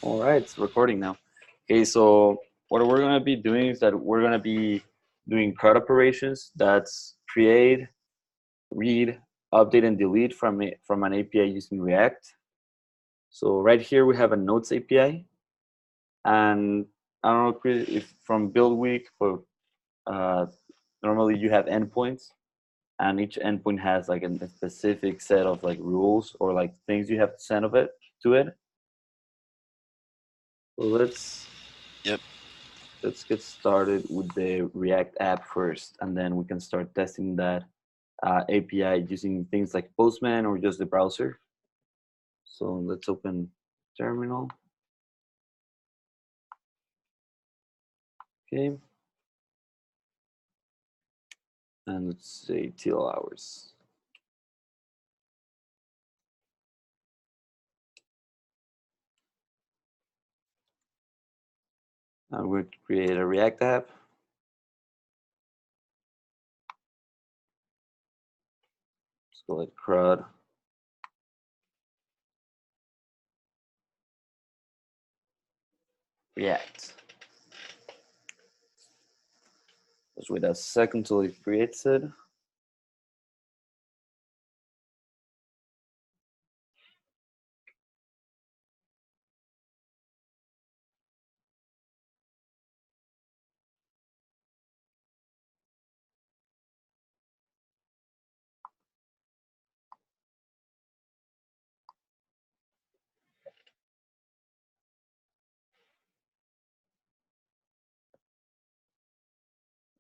All right, it's recording now. Okay, so what we're gonna be doing is that we're gonna be doing CRUD operations. That's create, read, update, and delete from an API using React. So right here we have a Notes API, and I don't know Chris, if from build week, but normally you have endpoints, and each endpoint has like a specific set of like rules or like things you have to send of it to it. So Yep. let's get started with the React app first, and then we can start testing that API using things like Postman or just the browser. So let's open terminal. Okay, and let's say till hours. And we'll create a React app. Let's call it CRUD. React. Just wait a second until it creates it.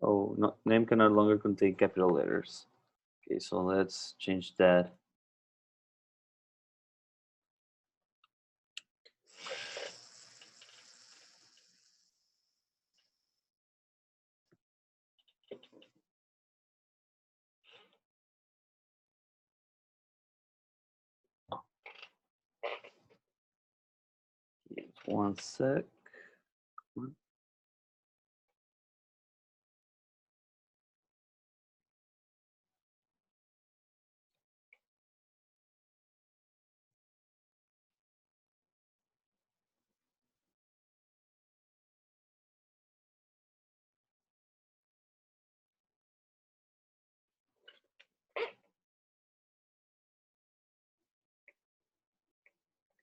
Oh, no, name can no longer contain capital letters. Okay, so let's change that. Okay, 1 sec.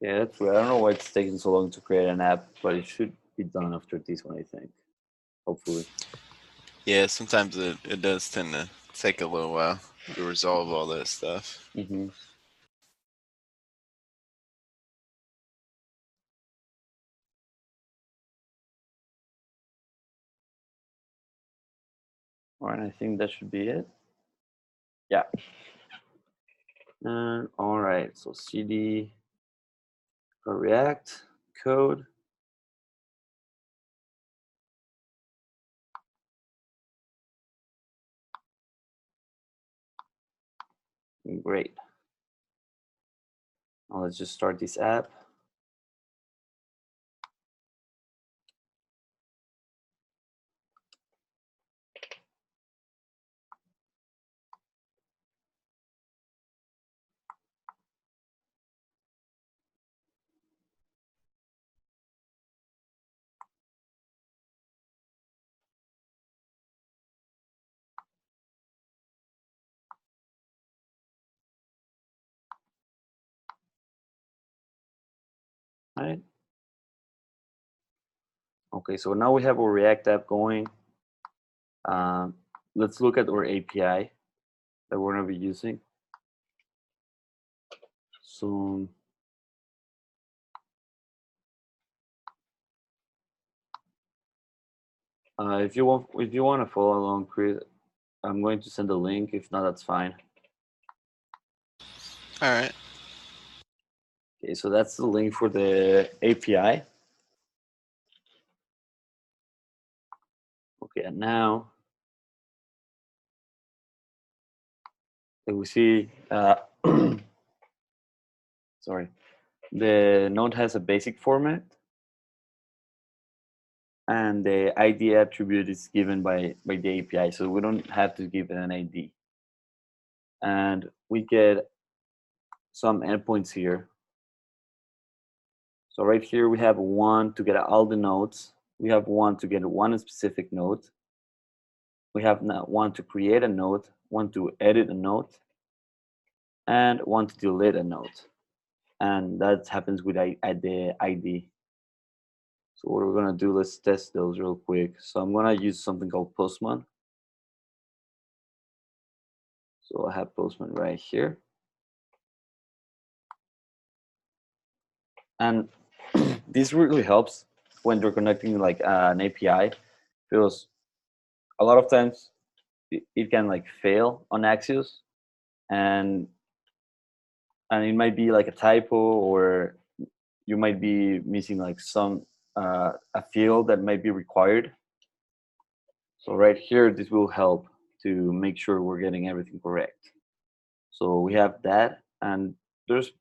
Yeah, that's weird. I don't know why it's taking so long to create an app, but it should be done after this one, I think. Hopefully. Yeah, sometimes it does tend to take a little while to resolve all that stuff. Mm-hmm. All right, I think that should be it. Yeah. And all right, so CD React code. Great. Now let's just start this app. All right. Okay, so now we have our React app going. Um, let's look at our API that we're going to be using. So if you want to follow along, Chris, I'm going to send a link. If not, that's fine. All right. Okay, so that's the link for the API. Okay, and now we see, sorry, the node has a basic format, and the ID attribute is given by the API, so we don't have to give it an ID. And we get some endpoints here. So right here we have one to get all the nodes. We have one to get one specific node. We have now one to create a node, one to edit a node, and one to delete a node. And that happens with the ID. So what we're gonna do, let's test those real quick. So I'm gonna use something called Postman. So I have Postman right here. And this really helps when you're connecting like an API, because a lot of times it can like fail on Axios, and it might be like a typo, or you might be missing like some a field that might be required. So right here, this will help to make sure we're getting everything correct. So we have that, and there's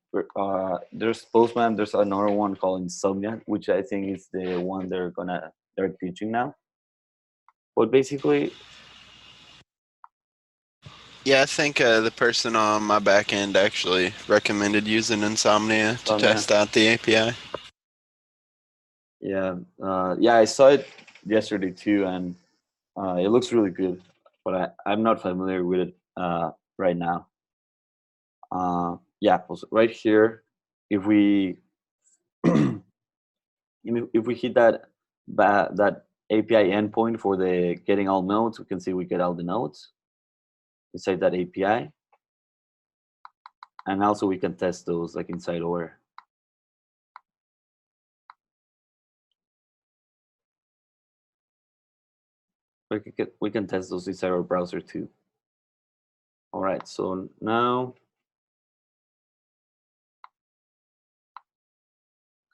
Postman. There's another one called Insomnia, which I think is the one they're teaching now. But basically, Yeah, I think the person on my back end actually recommended using Insomnia to Insomnia, test out the API. yeah, yeah, I saw it yesterday too, and it looks really good. But I'm not familiar with it right now. Yeah, right here, if we if we hit that API endpoint for the getting all nodes, we can see we get all the nodes inside that API, and also we can test those like inside OR. We can test those inside our browser too. All right, so now,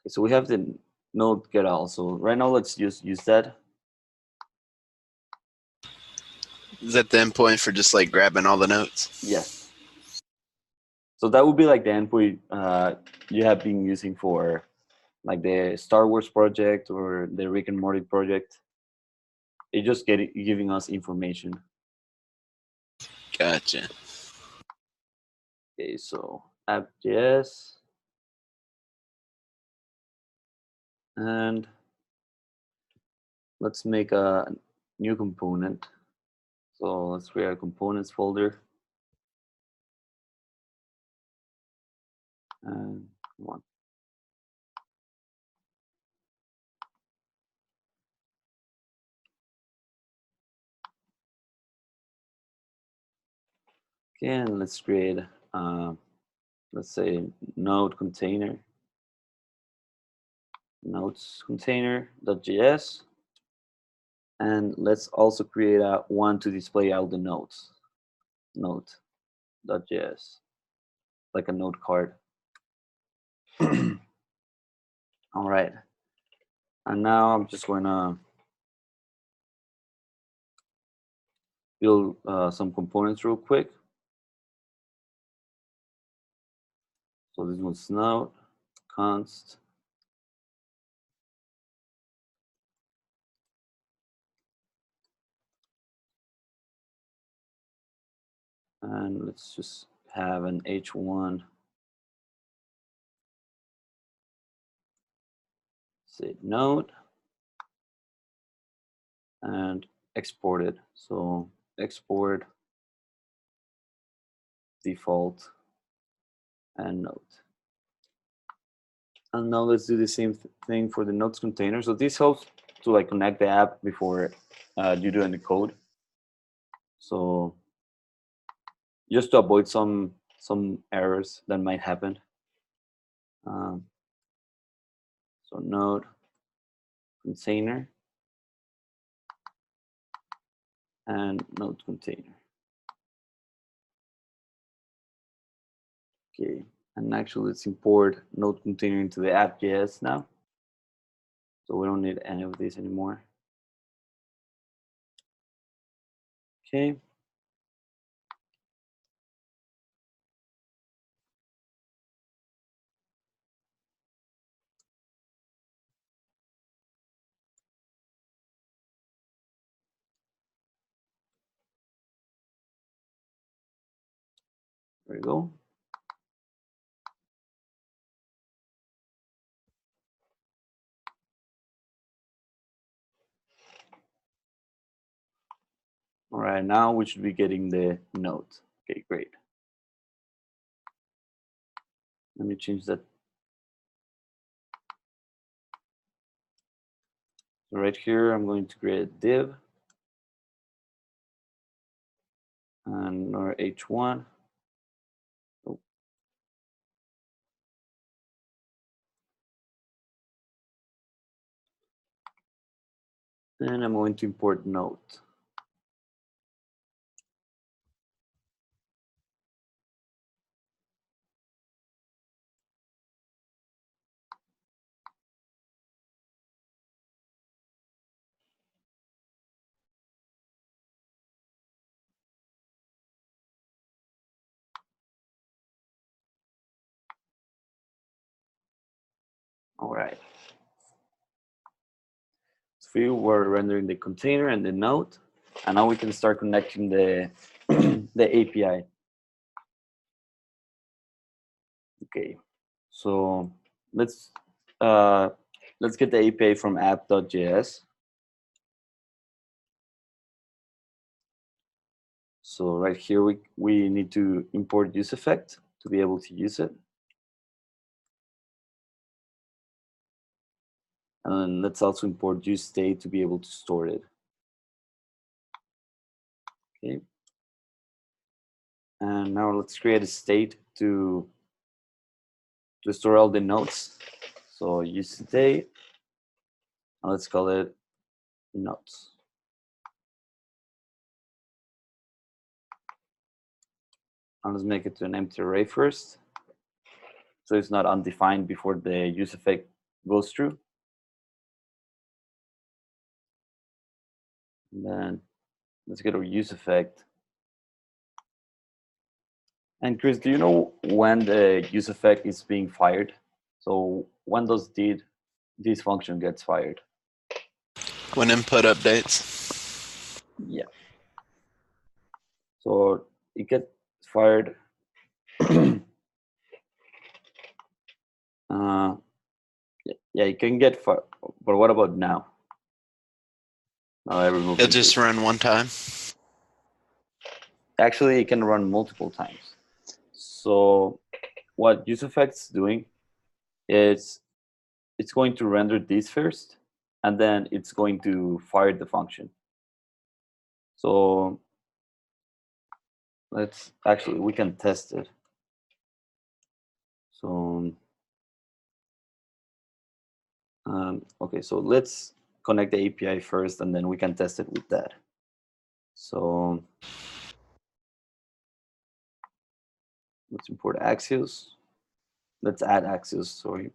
so we have the node get all. So right now, let's just use that. Is that the endpoint for just like grabbing all the notes? Yes. So that would be like the endpoint you have been using for like the Star Wars project or the Rick and Morty project. It just giving us information. Gotcha. Okay, so app.js, and let's make a new component. So let's create a components folder, and one. Okay, and let's create, let's say, node container, nodes container.js, and let's also create a one to display all the nodes, node.js, like a node card. All right, and now I'm just going to build some components real quick. So this one's node const, and let's just have an h1 say node and export it. So export default and node. And now let's do the same thing for the nodes container. So this helps to like connect the app before you do any code. So just to avoid some errors that might happen. Um, so node container and node container. Okay, and actually let's import node container into the app.js now. So we don't need any of this anymore. Okay. There we go. All right, now we should be getting the note. Okay, great. Let me change that. So right here, I'm going to create a div and our h1. Oh, and I'm going to import note. All right. So we were rendering the container and the node, and now we can start connecting the the API. Okay, so let's uh, let's get the API from app.js. So right here we need to import useEffect to be able to use it. And then let's also import useState to be able to store it. Okay. And now let's create a state to store all the nodes. So useState, and let's call it nodes. And let's make it to an empty array first, so it's not undefined before the useEffect goes through. And then let's get our useEffect. And Chris, do you know when the useEffect is being fired? So when does this function gets fired? When input updates. Yeah. So it gets fired. Yeah, it can get fired. But what about now? Now I remove It'll just input. run one time. Actually, it can run multiple times. So what useEffect's doing is it's going to render this first, and then it's going to fire the function. So we can test it. So okay, so let's connect the API first, and then we can test it with that. So let's import Axios. Let's add Axios, sorry.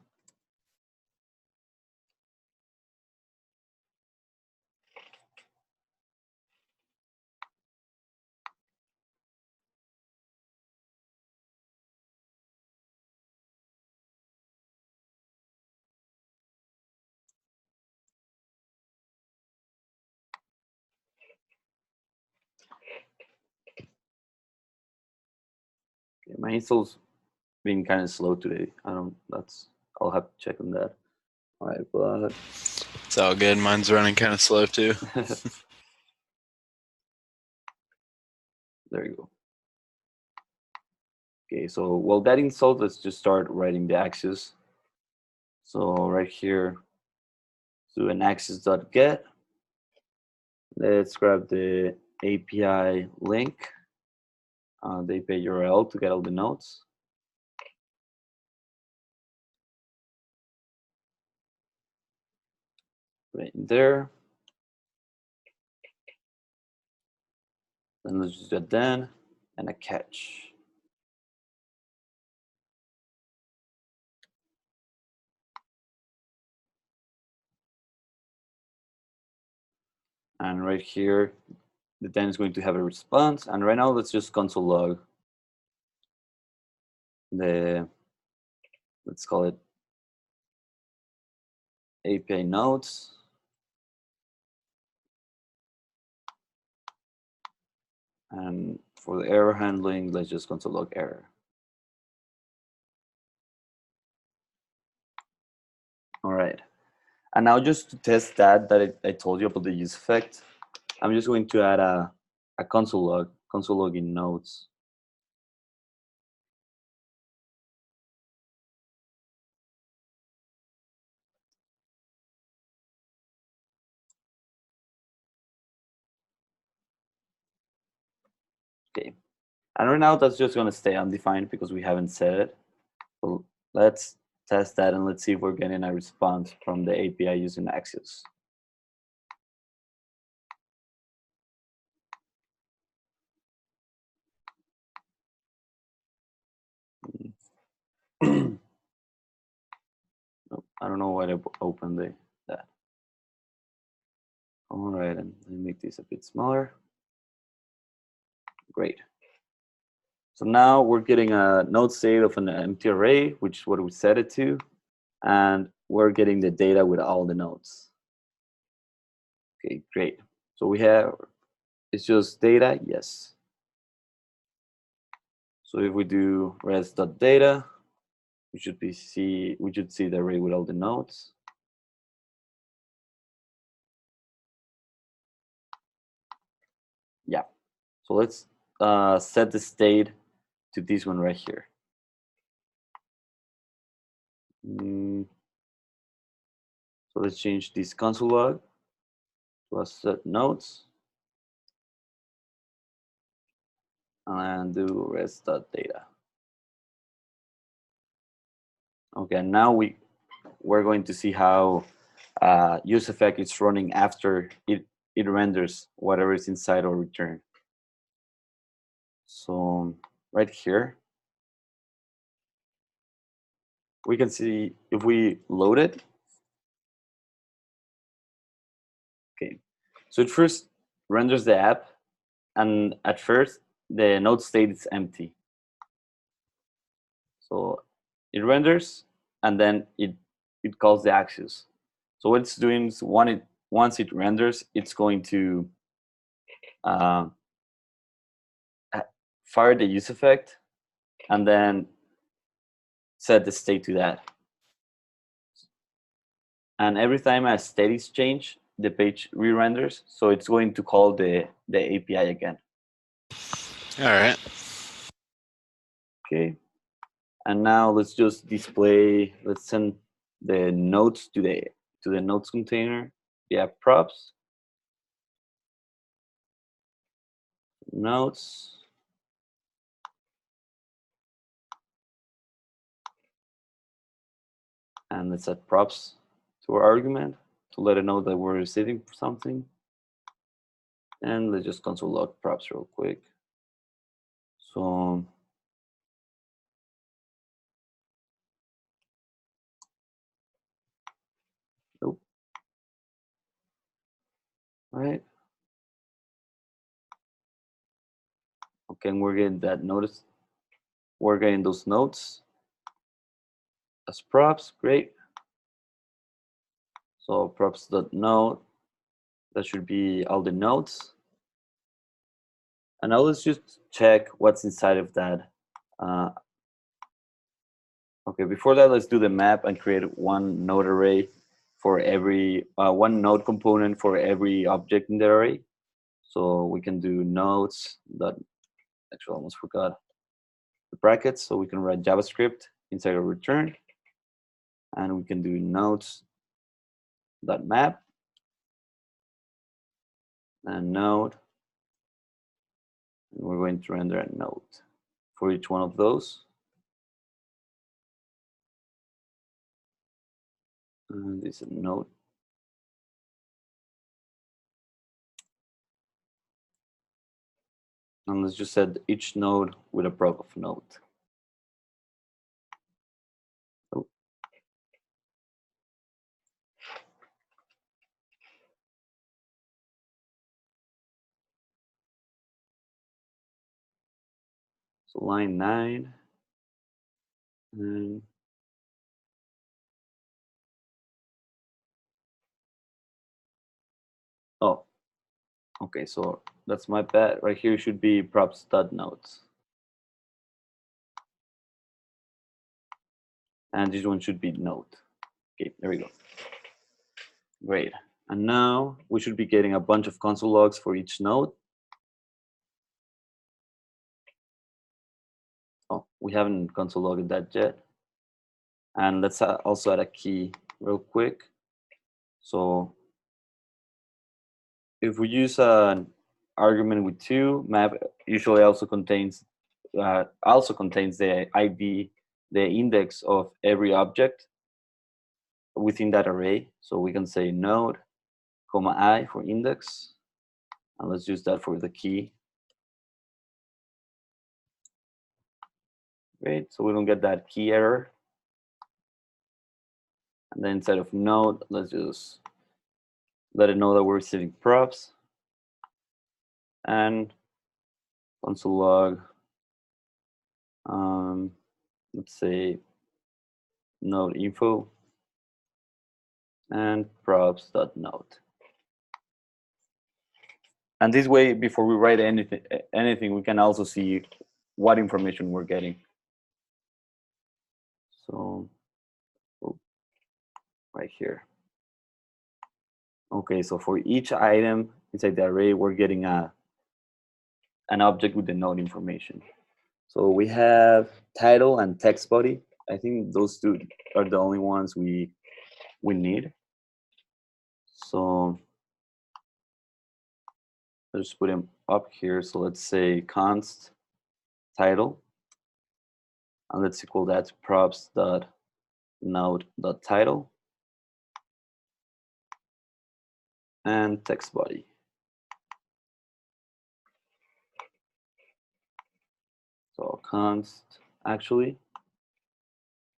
Okay, my install's been kind of slow today. I'll have to check on that. All right, but It's all good. Mine's running kind of slow too. there you go. Okay, so while that installed, let's just start writing the Axios. So right here, do an axios.get. Let's grab the API link, the API URL to get all the nodes. Right there. Then let's just do a then and a catch. And right here, the then is going to have a response. And right now, let's just console log the, let's call it API nodes. And for the error handling, let's just console log error. All right. And now just to test that I told you about the use effect, I'm just going to add a a console log in nodes. Okay, and right now that's just going to stay undefined because we haven't set it. So let's test that and let's see if we're getting a response from the API using Axios. Nope, I don't know why I opened that. All right, and let me make this a bit smaller. Great. So now we're getting a node state of an empty array, which is what we set it to, and we're getting the data with all the nodes. Okay, great. So we have, it's just data, yes. So if we do res.data, we should see the array with all the nodes. Yeah. So let's set the state to this one right here. So let's change this console log to a set nodes and do res.data. Okay, now we're going to see how useEffect is running after it renders whatever is inside our return. So right here, we can see if we load it. Okay, so it first renders the app, and at first the node state is empty. So it renders, and then it calls the Axios. So what it's doing is once it renders, it's going to fire the useEffect, and then set the state to that. And every time a state is changed, the page re-renders, so it's going to call the API again. All right. Okay. And now let's just display, let's send the nodes to the nodes container, the app props, nodes, and let's add props to our argument to let it know that we're receiving something. And let's just console log props real quick. So nope. All right. Okay, and we're getting that notice. We're getting those nodes as props. Great. So props.node, that should be all the nodes. And now let's just check what's inside of that. Okay, before that, let's do the map and create one node array for every, one node component for every object in the array. So we can do nodes dot, actually I almost forgot the brackets, so we can write JavaScript inside a return. And we can do nodes dot map and node. And we're going to render a node for each one of those. And this is a node. And let's just set each node with a prop of node. Oh. So line 9. And oh, okay, so that's my bad. Right here should be props.nodes. And this one should be node. Okay, there we go. Great. And now we should be getting a bunch of console logs for each node. we haven't console logged that yet. And let's also add a key real quick. So if we use an argument with 2, map usually also contains the ID, the index of every object within that array. So we can say node, comma I for index, and let's use that for the key. Great, so we don't get that key error. And then instead of node, let's just let it know that we're receiving props, and console log, let's say node info and props.node. And this way, before we write anything, we can also see what information we're getting. So right here. Okay, so for each item inside the array, we're getting an object with the node information. So we have title and text body. I think those two are the only ones we need. So let's just put them up here. So let's say const title, and let's equal that to props.node.title and text body. So const, actually,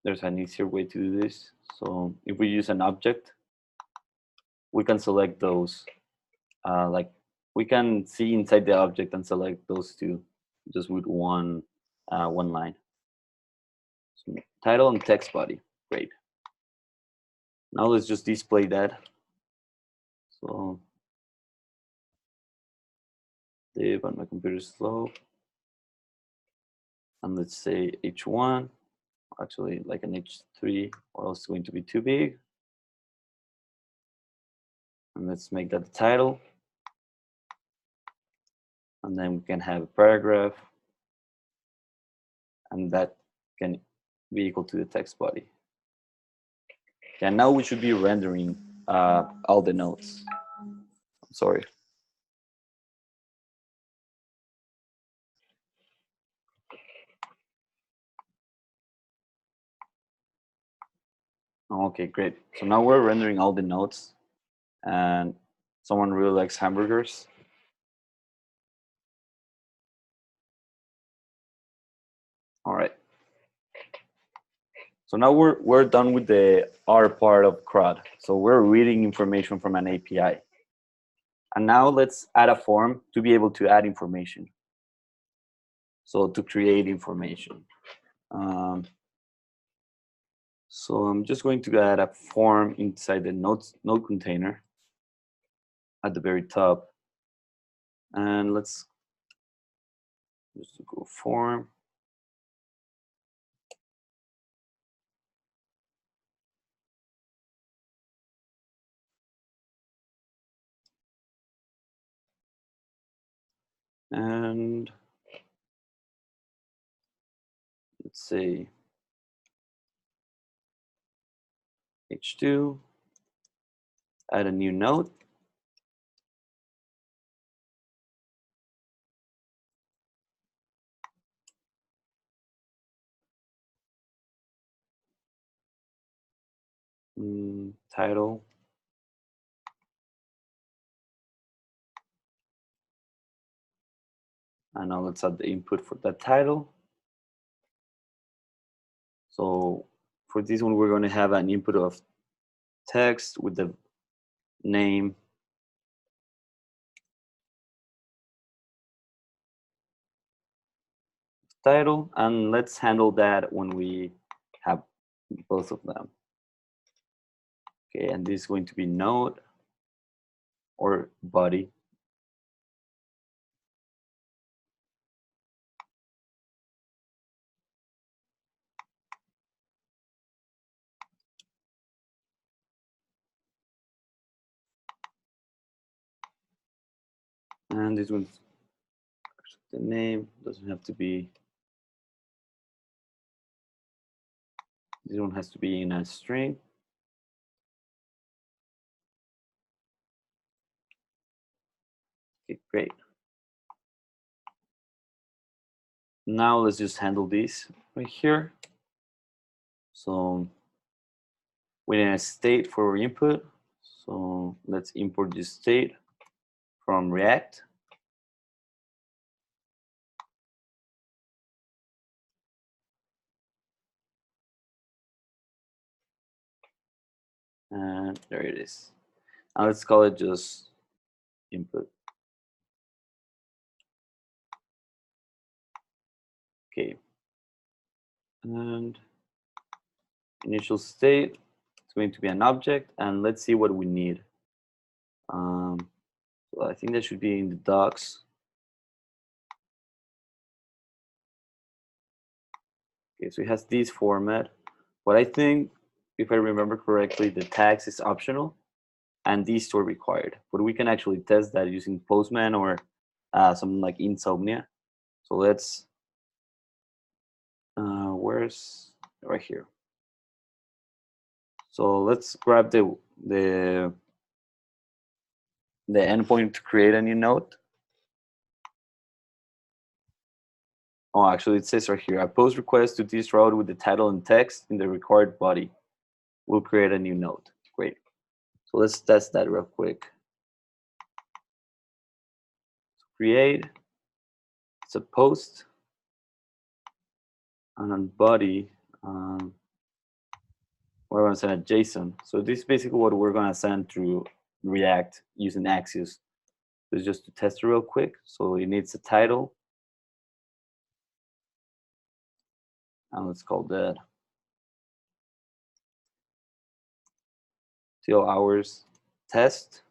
there's an easier way to do this. So if we use an object, we can select those, like we can see inside the object and select those two just with one line. So title and text body, great. Now let's just display that. So div on my computer is slow. And let's say H1, actually like an H3, or else it's going to be too big. And let's make that the title. And then we can have a paragraph, and that can be equal to the text body. And now we should be rendering all the nodes. Sorry. Okay, great. So now we're rendering all the nodes, and someone really likes hamburgers. All right. So now we're done with the R part of CRUD. So we're reading information from an API. And now let's add a form to be able to add information. So to create information. So I'm just going to add a form inside the node container at the very top. And let's just go form. And let's say H2, add a new node. Title. And now let's add the input for that title. So for this one, we're going to have an input of text with the name, title, and let's handle that when we have both of them. Okay, and this is going to be node or body. And this one's the name, doesn't have to be This one has to be in a string. Okay, great. Now let's just handle this right here. So we need a state for our input. So let's import this state from React. And there it is. Now let's call it just input. Okay. And initial state, it's going to be an object. And let's see what we need. Well, I think that should be in the docs. Okay, so it has this format. But I think, if I remember correctly, the tags is optional and these two are required. But we can actually test that using Postman or something like Insomnia. So let's, where's, right here. So let's grab the endpoint to create a new node. Oh, actually, it says right here, a post request to this route with the title and text in the required body will create a new node. Great. So let's test that real quick. Create, it's a post, and on body, we're going to send a JSON. So this is basically what we're going to send through React using Axios. So just to test it real quick. So it needs a title. And let's call that till hours test.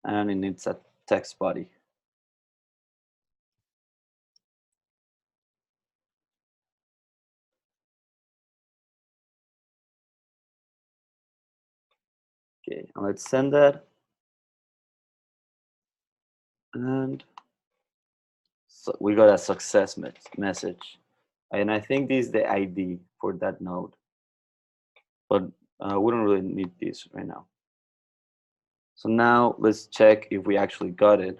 And it needs a text body. Okay, and let's send that. And so we got a success message. And I think this is the ID for that node. But we don't really need this right now. So now let's check if we actually got it.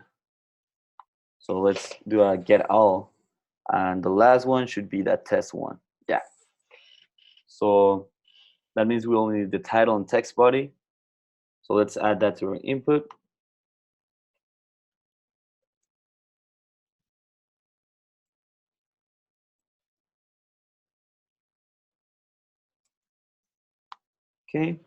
So let's do a get all. And the last one should be that test one. Yeah. So that means we only need the title and text body. So let's add that to our input. Okay.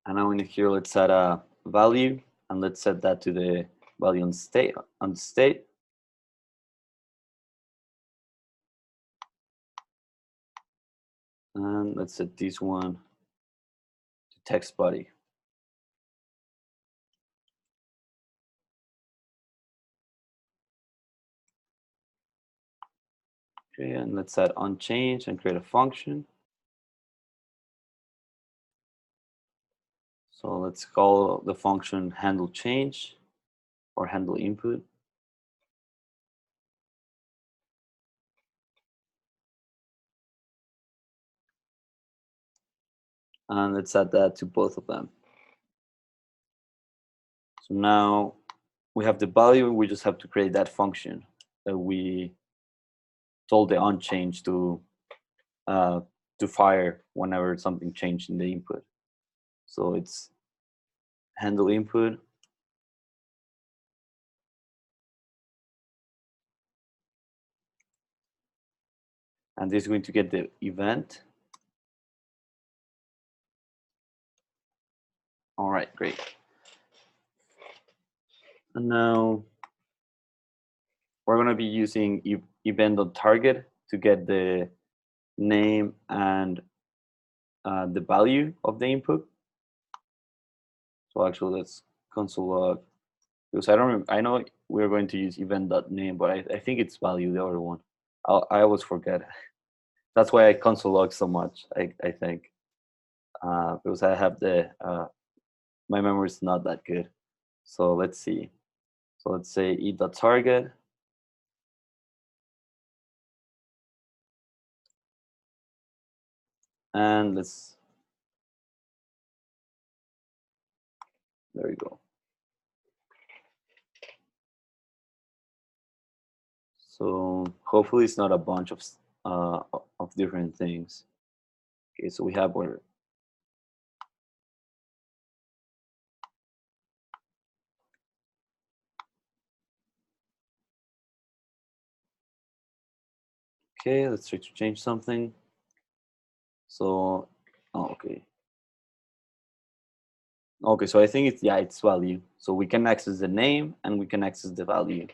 And now in here, let's add a value and let's set that to the value on the state. And let's set this one to text body. Okay, and let's add onChange and create a function. So let's call the function handle change or handle input. And let's add that to both of them. So now we have the value, we just have to create that function that we told the onChange to fire whenever something changed in the input. So it's handle input. And this is going to get the event. All right, great. And now we're going to be using event.target to get the name and the value of the input. So actually, let's console log, because I know we're going to use event.name, but I think it's value, the other one. I always forget. That's why I console log so much, I think. Because I have my memory is not that good. So let's see. So let's say e.target. And there you go. So hopefully it's not a bunch of different things. Okay, so we have our okay. Let's try to change something. So okay. Okay, so I think it's value. So we can access the name and we can access the value.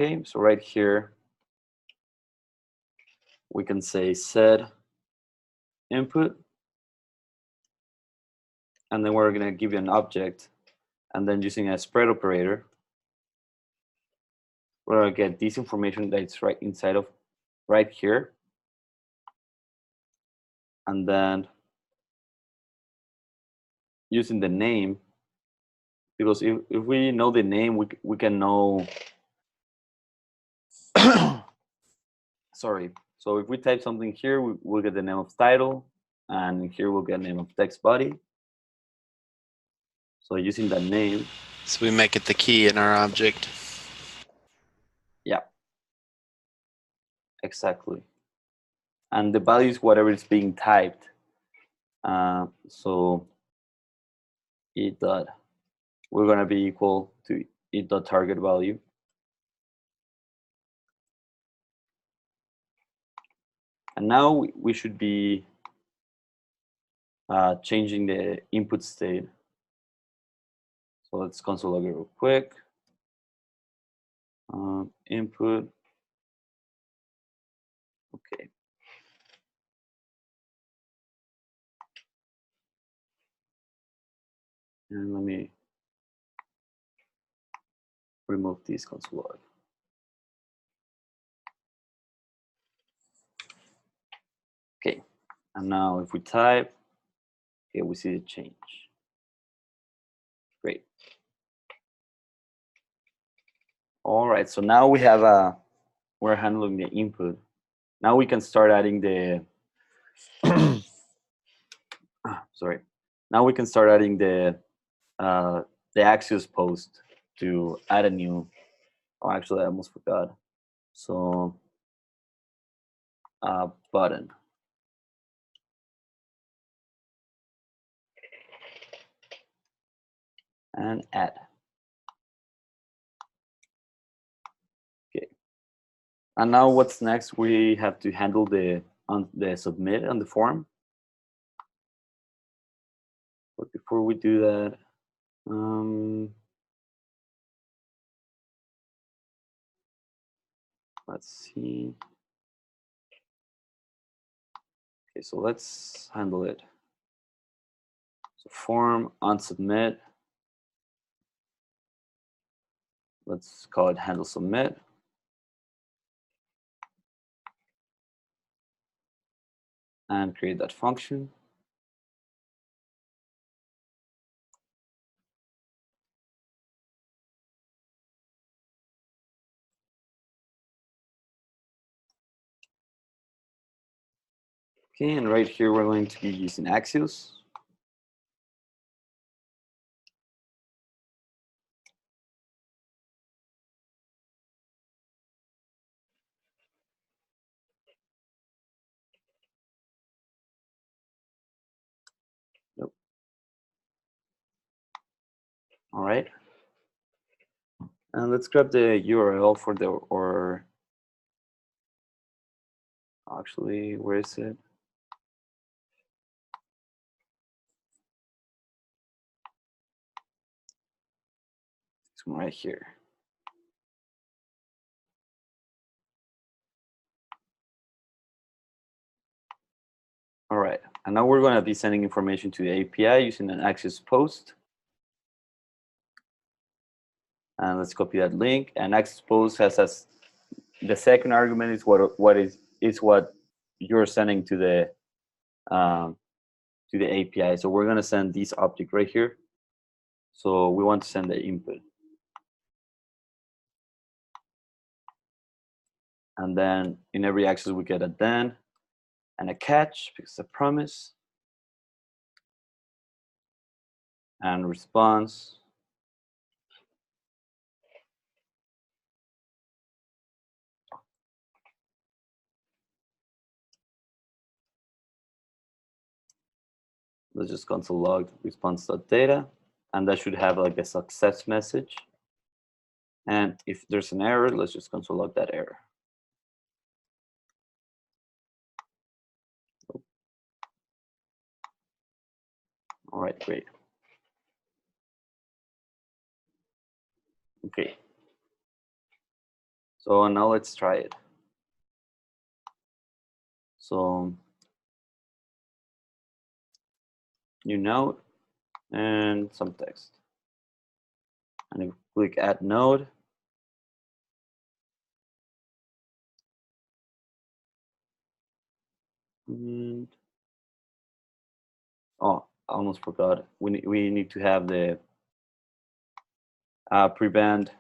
Okay, so right here we can say set input, and then we're gonna give you an object, and then using a spread operator, we're gonna get this information that's right inside of right here, and then using the name, because if we know the name, we can know. Sorry. So if we type something here, we'll get the name of title, and here we'll get name of text body. So using that name. So we make it the key in our object. Yeah. Exactly. And the value is whatever is being typed. So it dot, we're gonna be equal to it dot target value. And now we should be changing the input state. So let's console log it real quick. Input. Okay. And let me remove this console log. Okay. And now if we type, okay, we see the change. Great. All right. So now we have we're handling the input. Now we can start adding the sorry. Now we can start adding the Axios post to add a new. Oh, actually, I almost forgot. So button. And add. Okay. And now what's next? We have to handle the submit on the form. But before we do that, let's see. Okay, so let's handle it. So form on submit. Let's call it handle submit. And create that function. Okay, and right here we're going to be using Axios. Nope. All right. And let's grab the URL for the, or actually, where is it? It's right here. All right, and now we're going to be sending information to the API using an Axios post. And let's copy that link. And Axios post has the second argument is what you're sending to the API. So we're going to send this object right here. So we want to send the input. And then in every axis we get a then and a catch because it's a promise, and response. Let's just console log response.data, and that should have like a success message. And if there's an error, let's just console log that error. All right, great. Okay. So now let's try it. So new node and some text. And if we click add node, and oh, I almost forgot. We need to have the prevent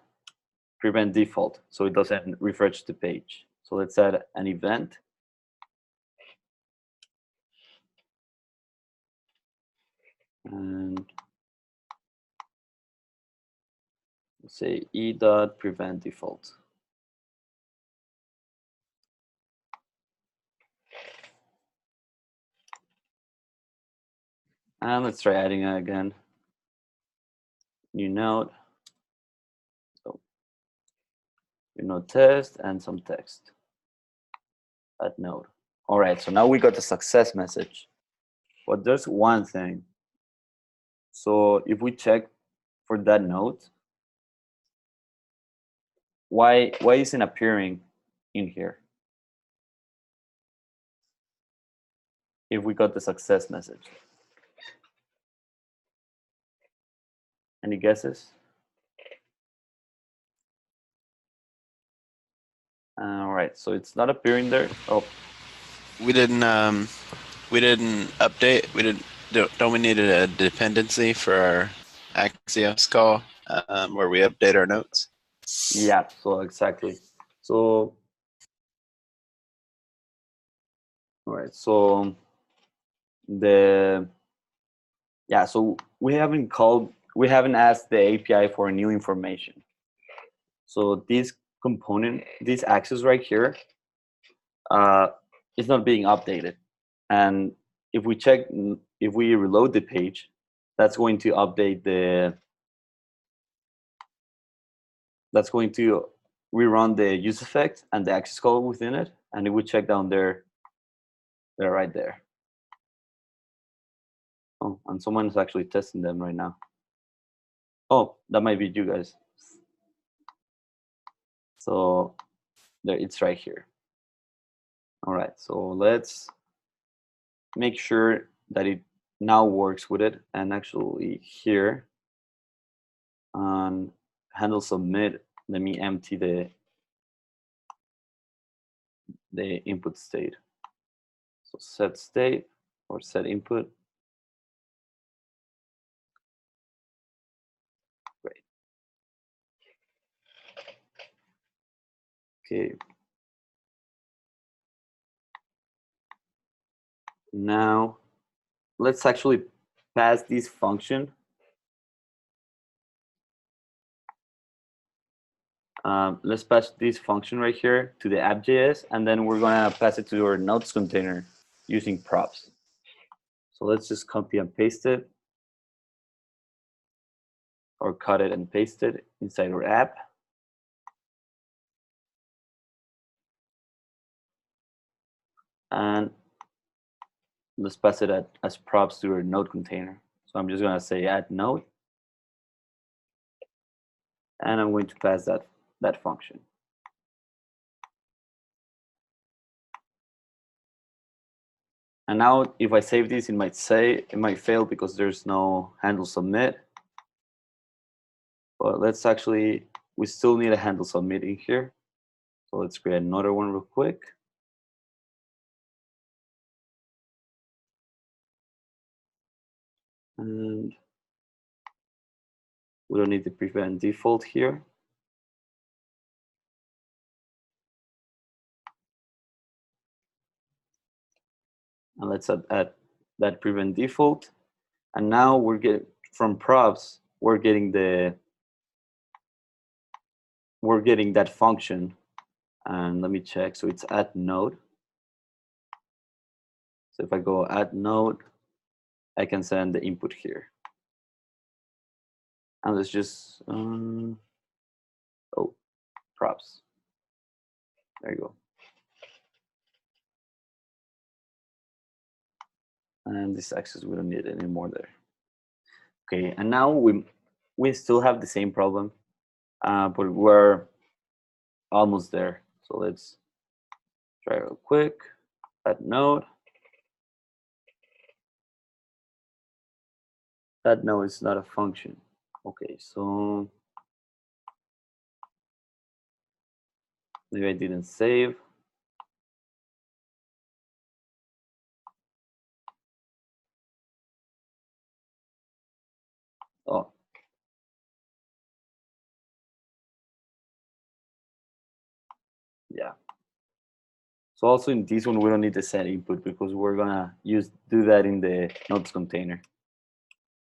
default so it doesn't refresh the page. So let's add an event. And let's say e.prevent default. And let's try adding it again. New node. So new node test and some text. Add node. All right, so now we got the success message. But there's one thing. So if we check for that node, why isn't appearing in here if we got the success message? Any guesses? All right, so it's not appearing there. Oh, We didn't update. We didn't. Don't we need a dependency for our Axios call where we update our notes? yeah, so exactly. So, all right, so so we haven't asked the API for new information. So this component, this axis right here, is not being updated. And if we reload the page, that's going to update that's going to rerun the use effect and the access call within it, and it would check down there. They're right there. Oh, and someone is actually testing them right now. Oh, that might be you guys. So there, it's right here. All right, so let's make sure that it now works with it. And actually here on handle submit, let me empty the input state. So set state or set input. Great. Okay. Now let's actually pass this function. Let's pass this function right here to the app.js, and then we're gonna pass it to our nodes container using props. So let's just copy and paste it, or cut it and paste it inside our app. And let's pass it as props to our node container. So I'm just gonna say add node, and I'm going to pass that function. And now if I save this, it might fail because there's no handle submit. But let's actually, we still need a handle submit in here. So let's create another one real quick. And we don't need the prevent default here. And let's add that prevent default. And now we're getting from props, we're getting that function. And let me check. So it's add node. So if I go add node, I can send the input here. And let's just oh, props. There you go. And this access, we don't need it anymore there. Okay, and now we still have the same problem, but we're almost there. So let's try real quick. Add node. That node is not a function. Okay, so maybe I didn't save. Oh. Yeah. So also in this one, we don't need the set input because we're gonna do that in the nodes container.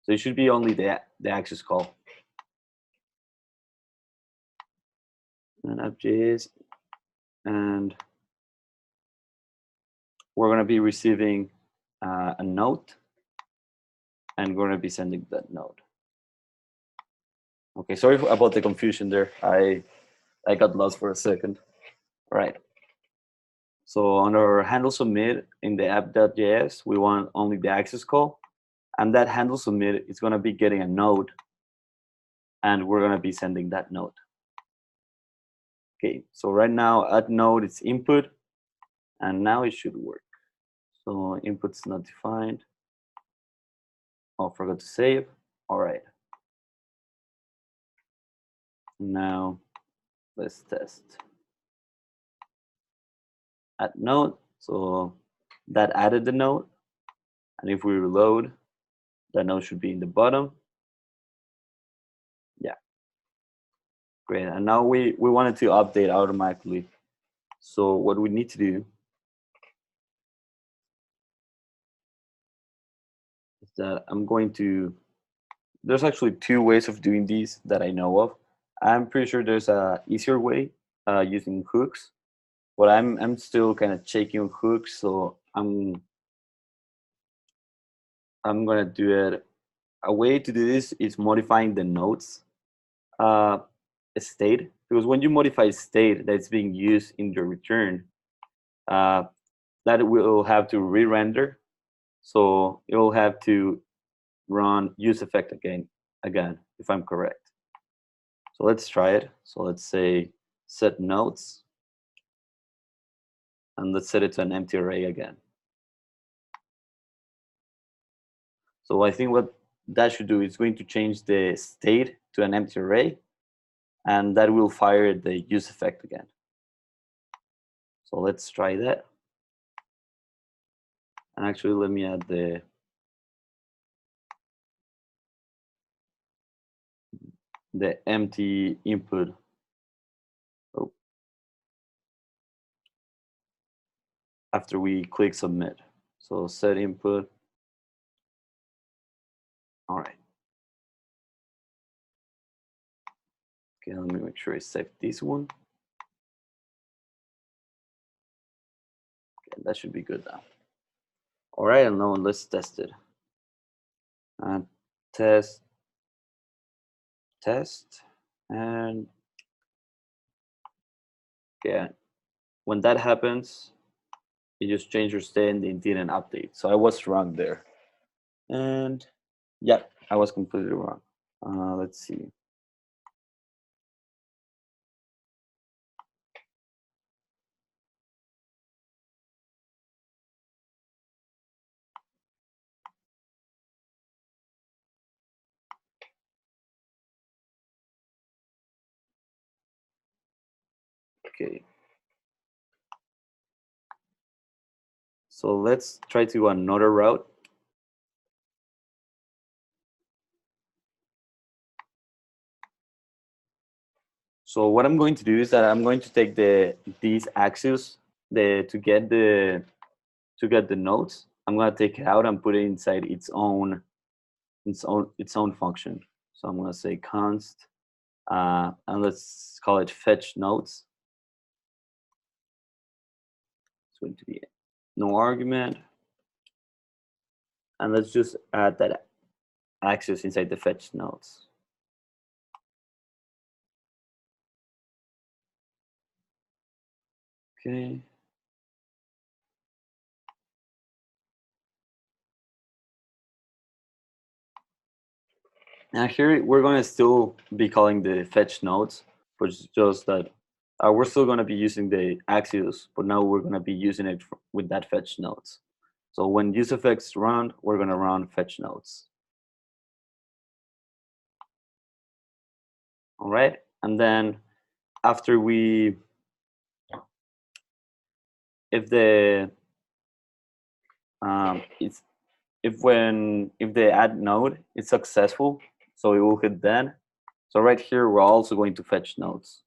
So it should be only the access call. And app.js, and we're gonna be receiving a note, and we're gonna be sending that note. Okay, sorry about the confusion there. I got lost for a second. All right. So on our handle submit in the app.js, we want only the access call, and that handle submit is gonna be getting a node, and we're gonna be sending that node. Okay, so right now add node is input, and now it should work. So input's not defined. Oh, forgot to save. All right. Now let's test. Add node. So that added the node, and if we reload, that node should be in the bottom. Yeah. Great. And now we wanted to update automatically. So what we need to do is that I'm going to, there's actually two ways of doing these that I know of. I'm pretty sure there's a easier way using hooks, but I'm still kind of checking on hooks, so I'm gonna do it. A way to do this is modifying the nodes state, because when you modify state that's being used in your return, that will have to re-render, so it will have to run use effect again, if I'm correct. So let's try it. So let's say set nodes, and let's set it to an empty array again. So I think what that should do is going to change the state to an empty array, and that will fire the use effect again. So let's try that. And actually, let me add the empty input. Oh. After we click submit. So set input. All right. Okay, let me make sure I save this one. Okay, that should be good now. All right, and now let's test it. Test, and yeah, when that happens, you just change your state and it didn't update. So I was wrong there. And yeah, I was completely wrong. Let's see. Okay. So let's try to do another route. So what I'm going to do is that I'm going to take these axes to get the nodes, I'm gonna take it out and put it inside its own function. So I'm gonna say const, and let's call it fetch nodes. It's going to be no argument, and let's just add that access inside the fetch nodes. Okay. Now here we're going to still be calling the fetch nodes, but it's just that we're still going to be using the Axios, but now we're going to be using it with that fetch nodes. So when useEffects run, we're going to run fetch nodes. All right, and then after we, if the if the add node is successful, so it will hit then. So right here, we're also going to fetch nodes.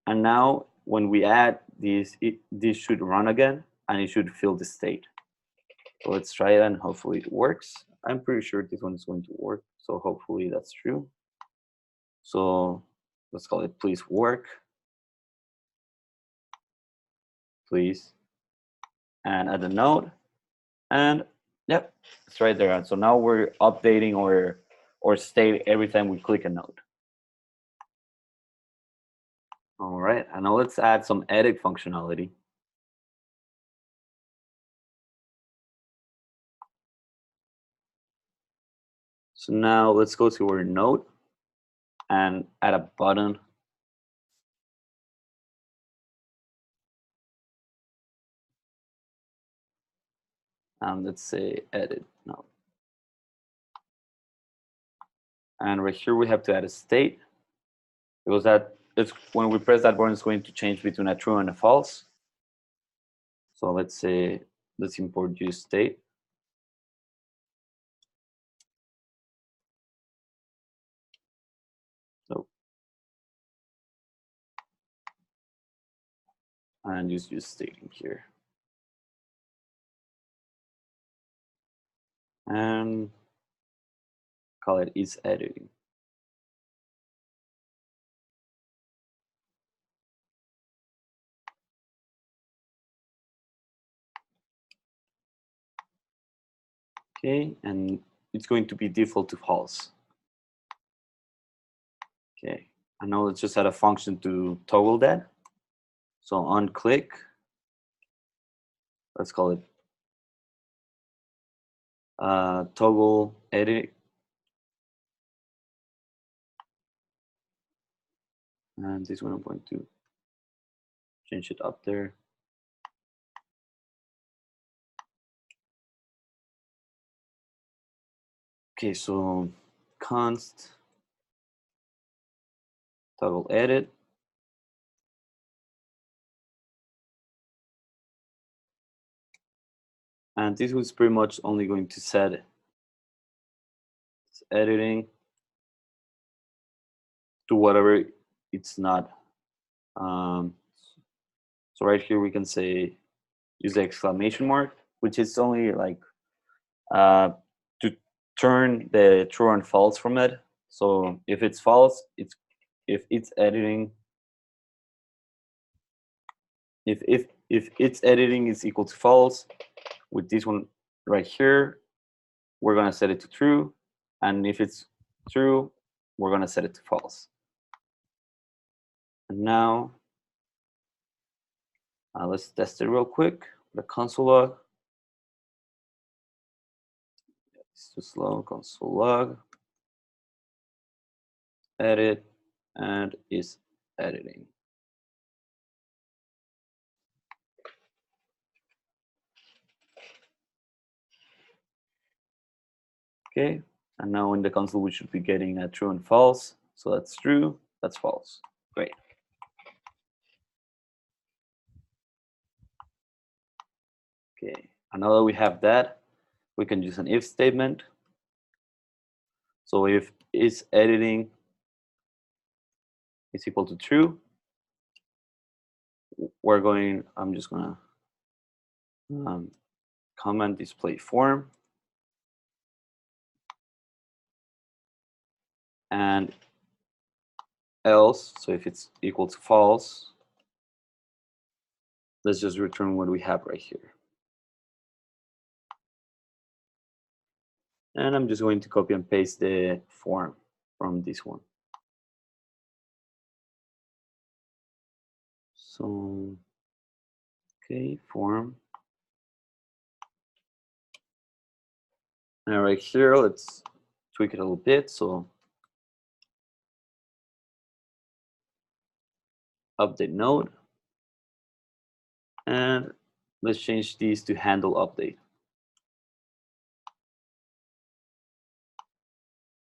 And now when we add this, this should run again, and it should fill the state. So let's try it, and hopefully it works. I'm pretty sure this one is going to work, so hopefully that's true. So let's call it please work, please, and add a node, and yep, it's right there. And so now we're updating our state every time we click a node. All right, and now let's add some edit functionality. So now let's go to our node and add a button. And let's say edit node. And right here we have to add a state, because that it's when we press that button, it's going to change between a true and a false. So let's say let's import use state. So and just use state in here. And call it is editing. Okay, and it's going to be default to false. Okay, and now let's just add a function to toggle that. So on click, let's call it toggle edit. And this one I'm going to change it up there. Okay, so const toggle edit. And this was pretty much only going to set its editing to whatever it's not. So right here we can say use the exclamation mark, which is only like to turn the true and false from it. So if it's false, if it's editing, if its editing is equal to false, with this one right here, we're gonna set it to true, and if it's true, we're gonna set it to false. And now let's test it real quick. The console log. It's too slow. Console log. Edit, and is editing. Okay, and now in the console we should be getting a true and false. So that's true, that's false. Great. Okay, and now that we have that, we can use an if statement. So if is editing is equal to true, I'm just gonna comment display form, and else, so if it's equal to false, let's just return what we have right here. And I'm just going to copy and paste the form from this one. So, okay, form. And right here, let's tweak it a little bit. So, update node. And let's change these to handle update.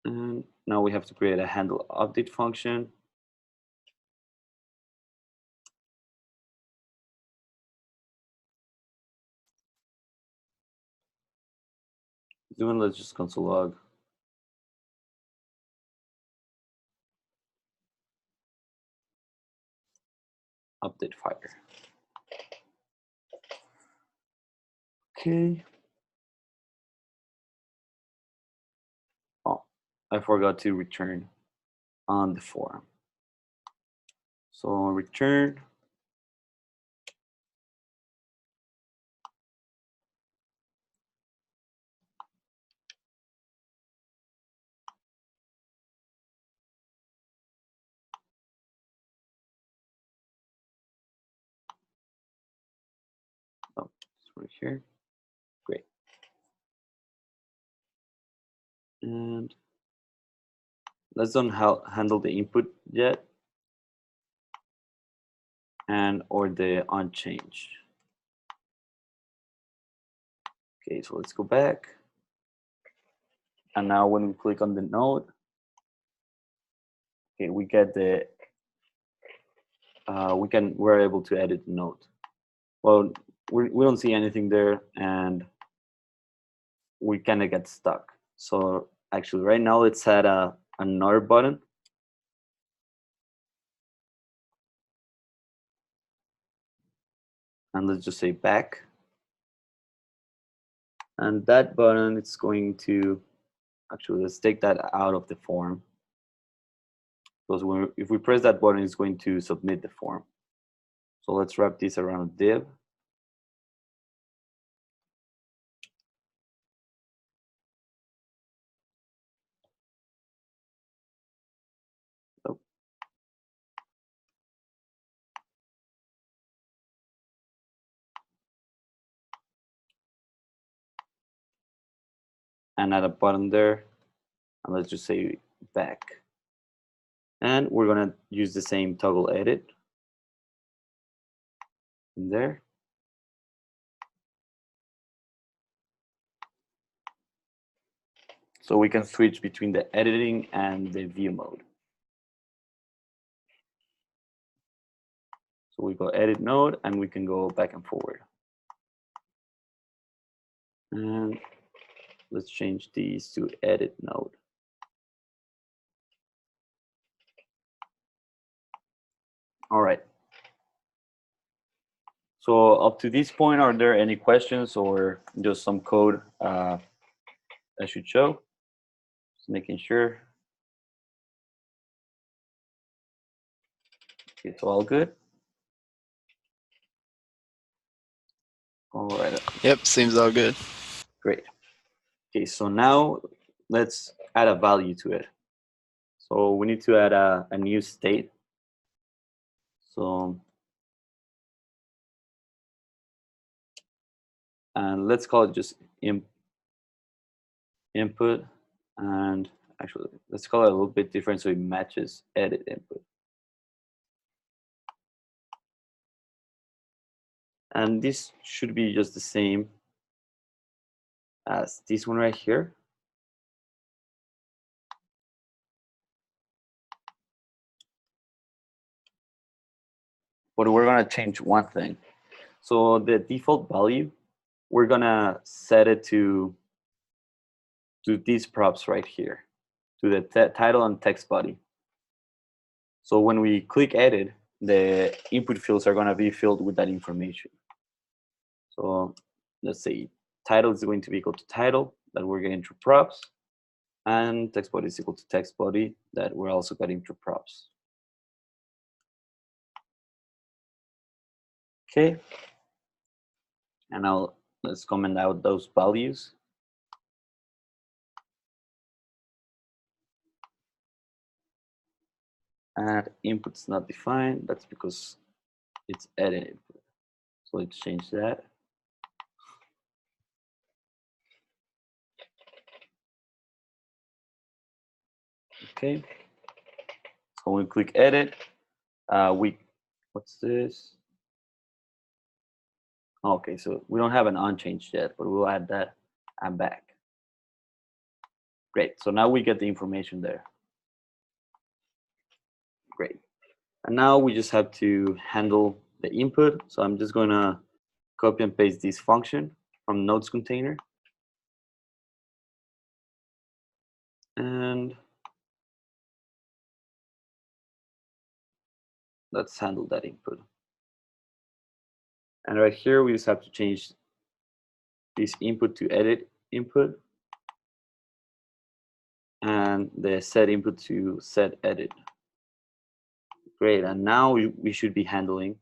And now we have to create a handle update function. Let's just console log. Update fire. Okay. Oh, I forgot to return on the form. So return. Oh, it's right here. Great. And let's don't handle the input yet, and or the onChange. Okay, so let's go back. And now when we click on the node, okay, we get the we're able to edit the node. Well, we don't see anything there, and we kind of get stuck. So actually, right now, let's add another button. And let's just say back. And that button, it's going to, actually, let's take that out of the form. Because if we press that button, it's going to submit the form. So let's wrap this around div. Oh. And add a button there. And let's just say back. And we're going to use the same toggle edit in there. So we can switch between the editing and the view mode. So we go edit node, and we can go back and forward. And let's change these to edit node. All right. So up to this point, are there any questions or just some code I should show? Just making sure. Okay, so all good. All right. Yep, seems all good. Great. Okay, so now let's add a value to it. So we need to add a new state. So, and let's call it just input. And actually, let's call it a little bit different so it matches edit input. And this should be just the same as this one right here. But we're going to change one thing. So the default value, we're going to set it to these props right here, to the title and text body. So when we click edit, the input fields are going to be filled with that information. So let's say title is going to be equal to title that we're getting through props, and text body is equal to text body that we're also getting through props. Okay, and now let's comment out those values. Add inputs not defined. That's because it's edit input. So let's change that. Okay. So when we click edit, what's this? Okay, so we don't have an unchanged yet, but we'll add that. I'm back. Great. So now we get the information there. Great. And now we just have to handle the input. So I'm just going to copy and paste this function from nodes container. And let's handle that input. And right here, we just have to change this input to edit input and the set input to set edit. Great. And now we should be handling.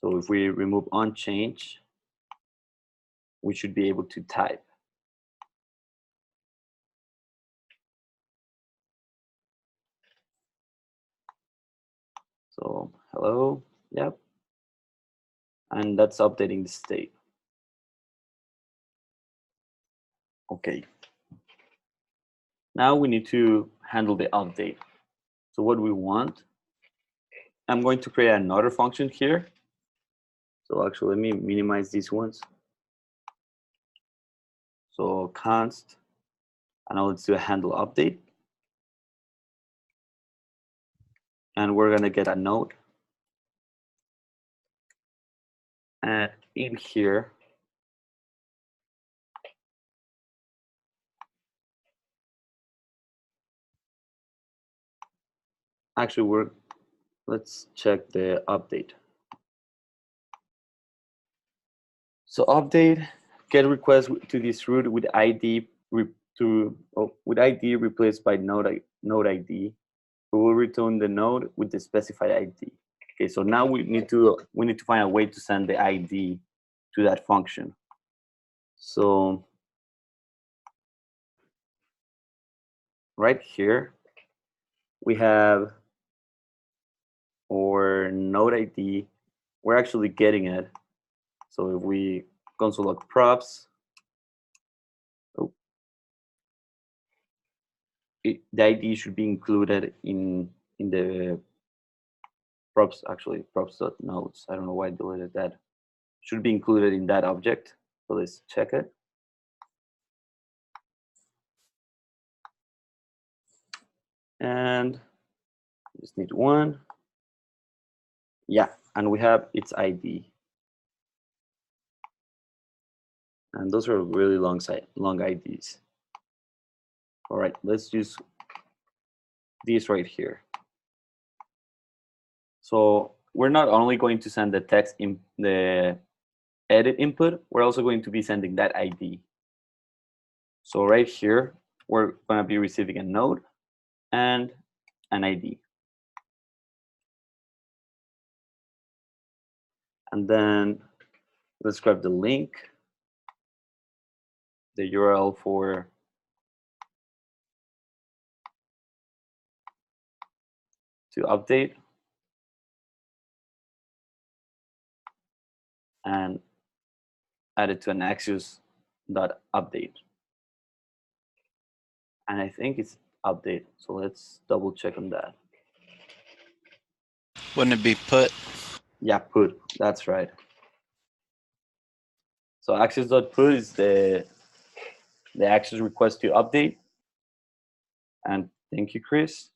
So if we remove onChange, we should be able to type. So hello, yep. And that's updating the state. Okay. Now we need to handle the update. So what we want, I'm going to create another function here. So actually, let me minimize these ones. So const, and now let's do a handle update. And we're going to get a node. And in here, actually, let's check the update. So update get request to this root with ID with ID replaced by node ID. We will return the node with the specified ID. Okay, so now we need to find a way to send the ID to that function. So right here we have our node ID. We're actually getting it. So if we console log props, the ID should be included in the props, actually props.nodes. I don't know why I deleted that. Should be included in that object. So let's check it. And just need one. Yeah, and we have its ID. And those are really long IDs. All right, let's use these right here. So we're not only going to send the text in the edit input, we're also going to be sending that ID. So right here, we're going to be receiving a node and an ID. And then let's grab the link, the URL to update, and add it to an Axios.update. And I think it's update. So let's double check on that. Wouldn't it be put? Yeah, put. That's right. So Axios.put is the Axios request to update. And thank you, Chris.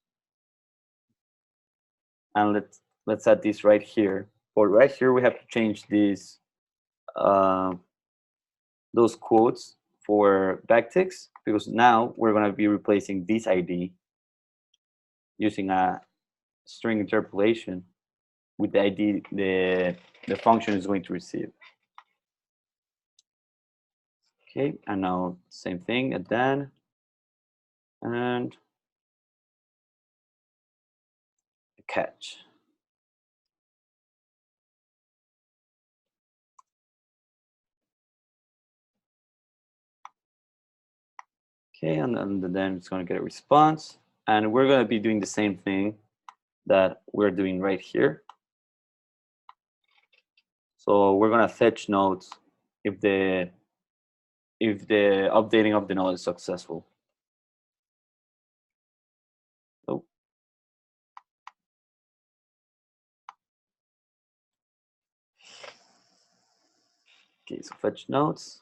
And let's add this right here. For right here, we have to change these those quotes for backticks, because now we're going to be replacing this ID using a string interpolation with the ID the function is going to receive. Okay, and now same thing at then, and a catch. Okay, and then it's going to get a response, and we're going to be doing the same thing that we're doing right here. So we're going to fetch nodes if the updating of the node is successful. Oh. Okay, so fetch nodes,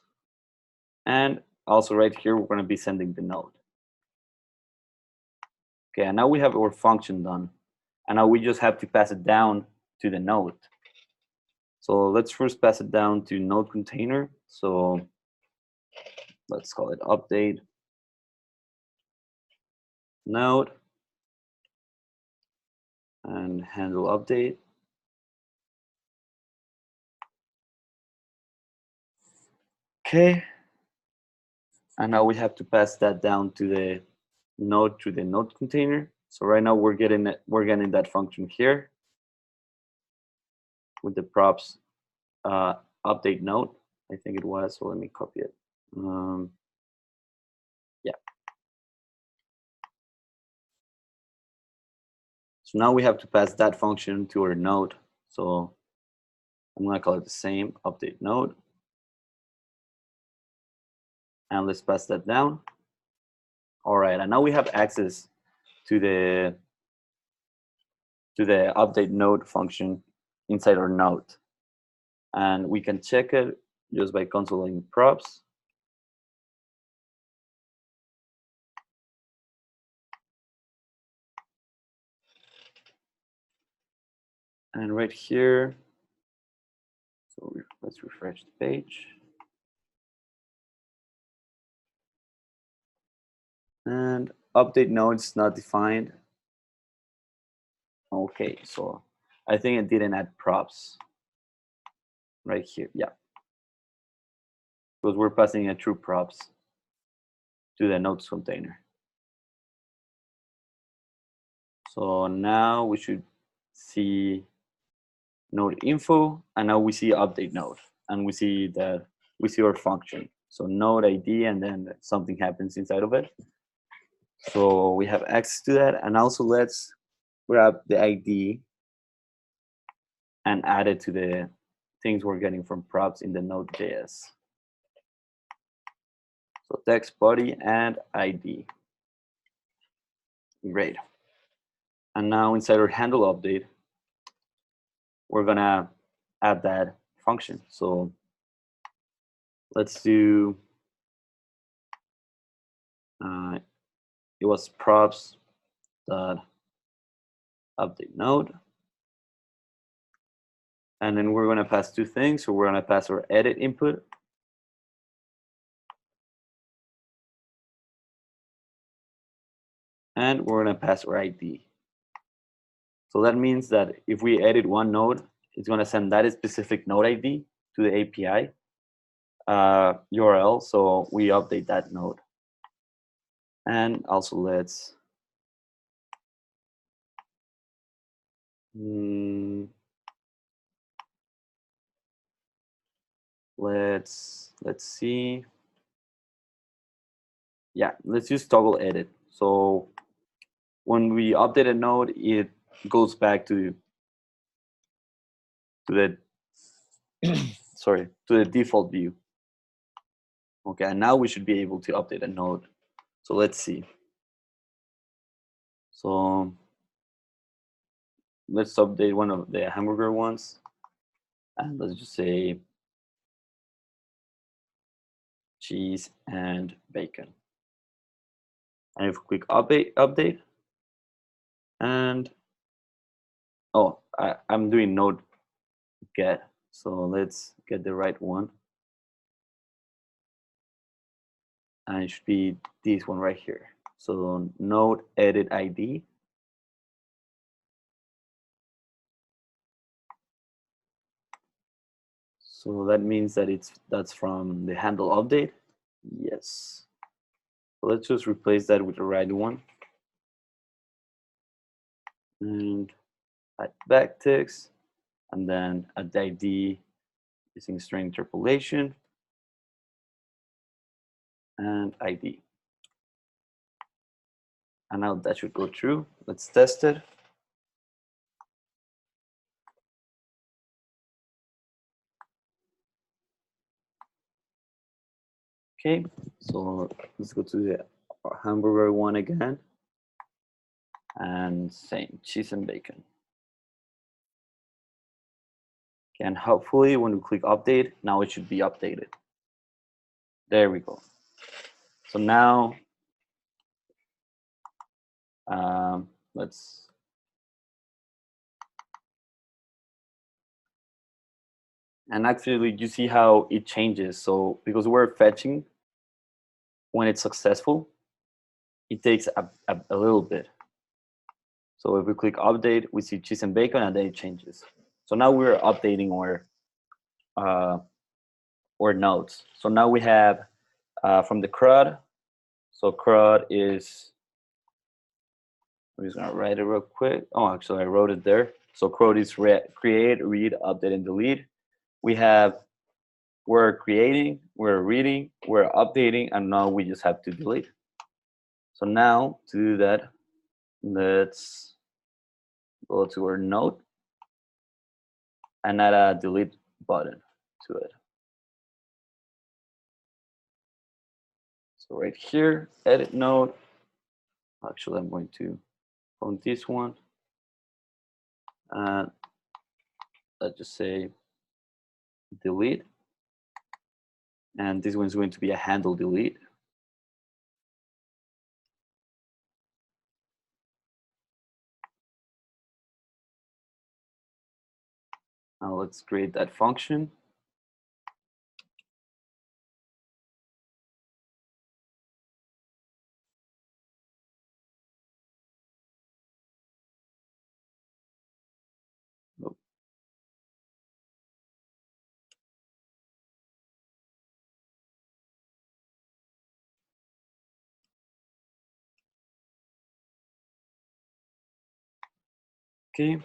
and also right here we're going to be sending the node. Okay, and now we have our function done, and now we just have to pass it down to the node. So let's first pass it down to node container. So let's call it update node and handle update. Okay, and now we have to pass that down to the node through the node container. So right now we're getting that function here with the props update node. I think it was. So let me copy it. Yeah. So now we have to pass that function to our node. So I'm going to call it the same update node. And let's pass that down. All right, and now we have access to the update node function inside our node. And we can check it just by consoling props. And right here, so let's refresh the page. And update node is not defined. Okay, so I think it didn't add props right here. Yeah, because we're passing a true props to the nodes container. So now we should see node info, and now we see update node, and we see our function. So node ID, and then something happens inside of it. So we have access to that, and also let's grab the ID and add it to the things we're getting from props in the node.js. So text body and ID. Great. And now inside our handle update, we're gonna add that function. So let's do it was props dot update node, and then we're going to pass two things. So we're going to pass our edit input, and we're going to pass our ID. So that means that if we edit one node, it's going to send that specific node ID to the API URL. So we update that node. And also let's see. Yeah, let's use toggle edit. So when we update a node, it goes back to the sorry, to the default view. Okay, and now we should be able to update a node. So let's see. So let's update one of the hamburger ones, and let's just say cheese and bacon. And if we click update, and oh, I'm doing node get. So let's get the right one. And it should be this one right here. So node edit ID. So that means that that's from the handle update. Yes. So let's just replace that with the right one. And add backticks, and then add the ID using string interpolation and ID. And now that should go through. Let's test it. Okay, so let's go to the hamburger one again. And same, cheese and bacon. Okay, and hopefully when we click update, now it should be updated. There we go. So now, let's, and actually you see how it changes. So because we're fetching, when it's successful, it takes a little bit. So if we click update, we see cheese and bacon, and then it changes. So now we're updating our nodes. So now we have from the CRUD. So CRUD is, I'm just gonna write it real quick. Oh, actually I wrote it there. So CRUD is create, read, update, and delete. We have, we're creating, we're reading, we're updating, and now we just have to delete. So now to do that, let's go to our node and add a delete button to it. So right here, edit node. Actually, I'm going to on this one. And let's just say delete. And this one's going to be a handle delete. Now let's create that function. Okay.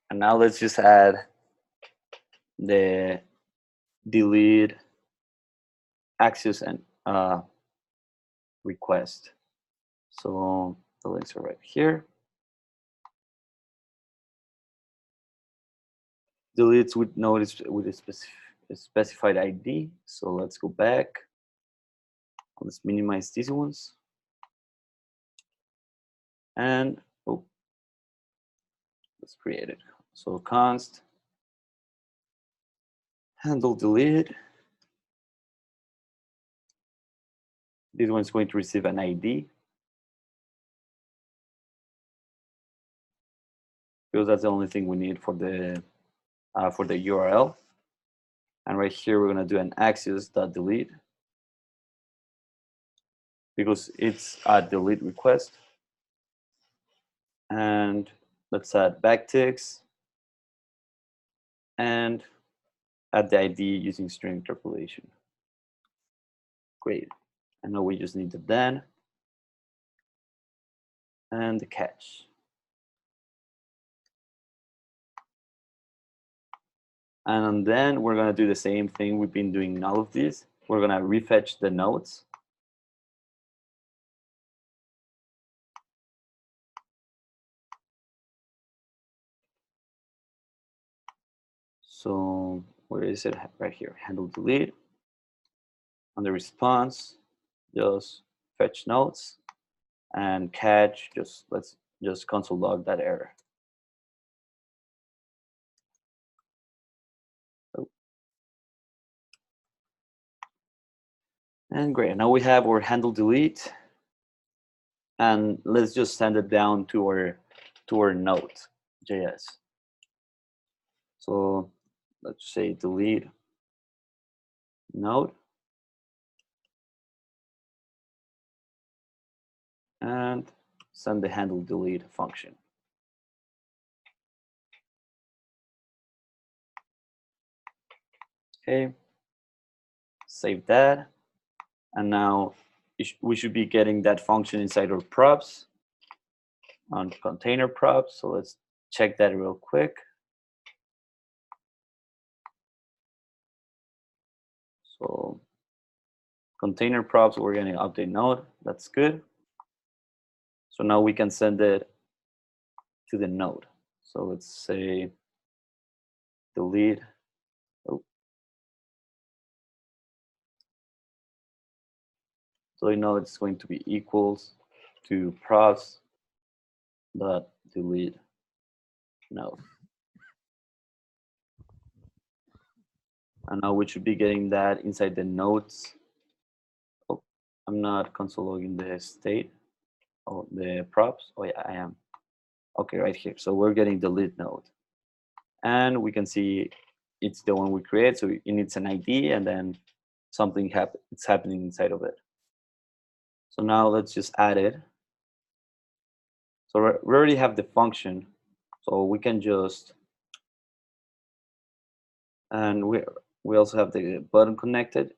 And now let's just add the delete access and request. So the links are right here. Deletes with notice with a specified ID. So let's go back. Let's minimize these ones. And oh, let's create it. So const handle delete. This one's going to receive an ID because that's the only thing we need for the URL. And right here we're going to do an access.delete because it's a delete request. And let's add backticks and add the ID using string interpolation. Great. And now we just need the then and the catch. And then we're going to do the same thing we've been doing in all of these. We're going to refetch the nodes. So where is it? Right here, handle delete. On the response, just fetch nodes, and catch, let's just console log that error. Oh. And great, now we have our handle delete, and let's just send it down to our node.js. So let's say delete node, and send the handle delete function. Okay, save that. And now we should be getting that function inside our props on container props. So let's check that real quick. So container props, we're getting update node. That's good. So now we can send it to the node. So let's say delete. Oh. So we know it's going to be equals to props dot delete node. And now we should be getting that inside the nodes. Oh, I'm not console logging the state. Oh, the props. Oh yeah, I am. Okay, right here. So we're getting the lead node. And we can see it's the one we create. So it needs an ID and then something it's happening inside of it. So now let's just add it. So we already have the function. So we can just, and we also have the button connected.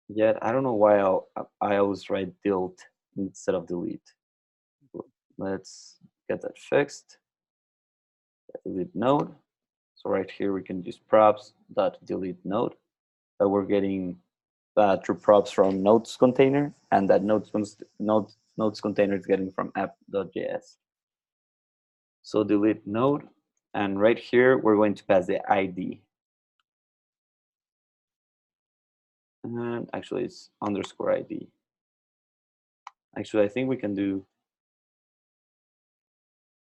Yet I don't know why I always write delete instead of delete. Let's get that fixed. Delete node. So right here we can use props dot delete node. That we're getting through props from nodes container, and that nodes container is getting from app.js. So delete node, and right here we're going to pass the ID. And actually it's underscore ID. Actually, I think we can do,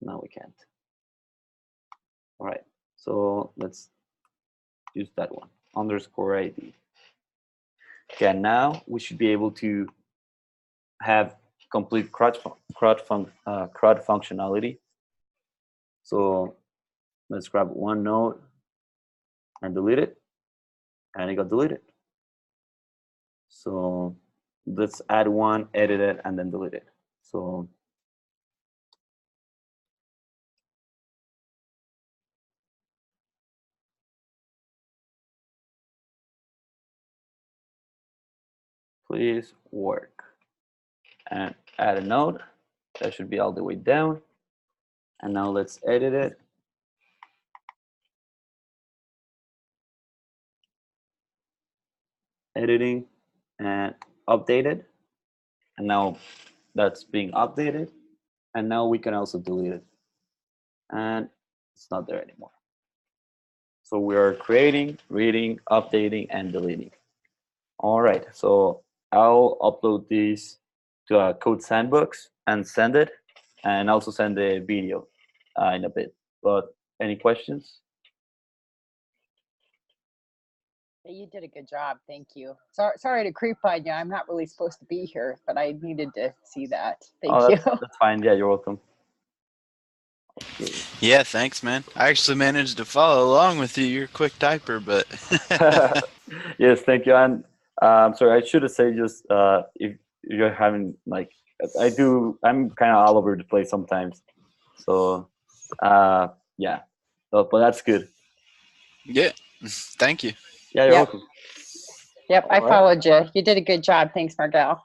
no, we can't. All right, so let's use that one, underscore ID. Okay, now we should be able to have complete CRUD functionality. So let's grab one node and delete it, and it got deleted. So let's add one, edit it, and then delete it. So please work. And add a node. That should be all the way down. And now let's edit it. Editing and update it. And now that's being updated. And now we can also delete it. And it's not there anymore. So we are creating, reading, updating, and deleting. All right, so I'll upload these to a code sandbox and send it, and also send the video in a bit. But any questions? You did a good job. Thank you. Sorry to creep on you. I'm not really supposed to be here, but I needed to see that. Thank you. That's fine. Yeah, you're welcome. Okay. Yeah, thanks, man. I actually managed to follow along with you. You're a quick typer, but yes, thank you. And sorry, I should have said just if you're having like I'm kind of all over the place sometimes. So yeah, but that's good. Yeah, thank you. Yeah, you're welcome. Yep, I followed you. You did a good job. Thanks, Margal.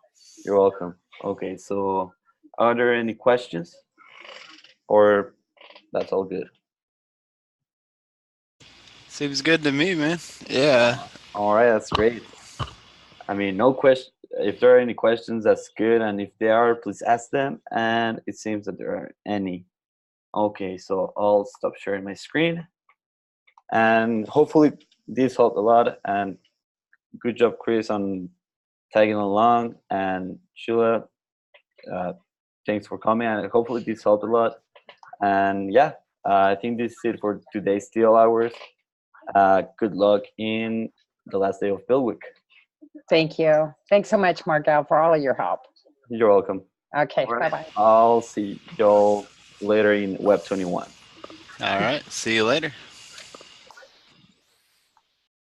You're welcome. Okay, so are there any questions? Or that's all good? Seems good to me, man. Yeah. All right, that's great. I mean, no question. If there are any questions, that's good. And if there are, please ask them. And it seems that there aren't any. Okay, so I'll stop sharing my screen. And hopefully this helped a lot. And good job, Chris, on tagging along. And Sheila, thanks for coming. And hopefully this helped a lot. And yeah, I think this is it for today's Steel Hours. Good luck in the last day of Build Week. Thank you. Thanks so much, Margal, for all of your help. You're welcome. Okay, bye-bye. I'll see y'all later in Web 21. All right, see you later.